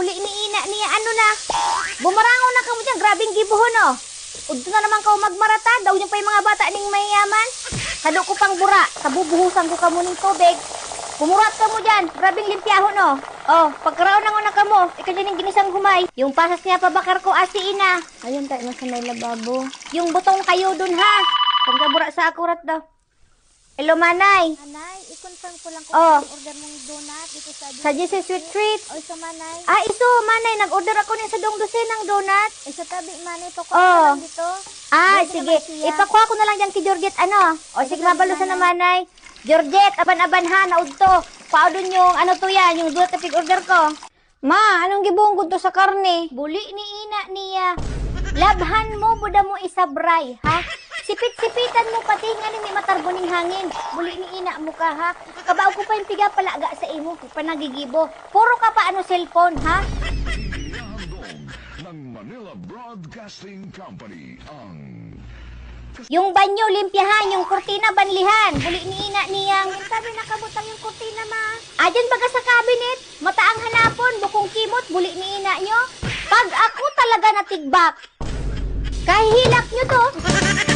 buli ni ina niya, ano na. Bumarangon na ka mo dyan, grabing gibuhon, oh. Udto na naman ka magmarata, daw niya pa yung mga bata ning mayayaman. Kado ko pang bura, kabubuhusan ko ka mo ning tubig. Bumurat ka mo dyan, grabing limpyahon, oh. Oh, pagkaraon na nga ka mo, ikaw dyan yung ginisang humay. Yung pasas niya pabakar ko, asi ina. Ayun tayo, mas may lababo. Yung butong kayo dun, ha. Pagkabura sa akurat daw. Hello, Manay. Manay, i-confirm ko lang Oh. kung order mong donut dito sa Jesus Sweet Treats. O sa Manay. Ah, iso, Manay, nag-order ako niya sa dongdosin ng donut. Sa tabi, Manay, pakuha Oh. lang dito. Ah, Dito sige. naman siya. Ipakuha ko na lang dyan kay Georgette, ano? O, sige, mabalusan na, Manay. Georgette, aban-aban ha, naudto. Pao dun yung, ano to yan, yung donut na pig-order ko. Ma, anong gibunggod to sa karne? Buli ni ina niya. Labhan mo, buda mo isabray, ha? Sipit-sipitan mo pati nga ni may matarbo ning hangin. Buli ni ina mo ka, ha? Kabaw ko pa yung piga palaga sa imo, panagigibo. Puro ka pa ano cellphone, ha? Ihahandog ng Manila Broadcasting Company ang Yung banyo, limpyahan. Yung kurtina, banlihan. Buli ni ina niyang. Sabi nakabutang yung kurtina, ma. Adyan baga sa cabinet. Mataang hanapon, bukong kimot, buli ni ina nyo. Pag ako talaga natigbak, kahihilak nyo to.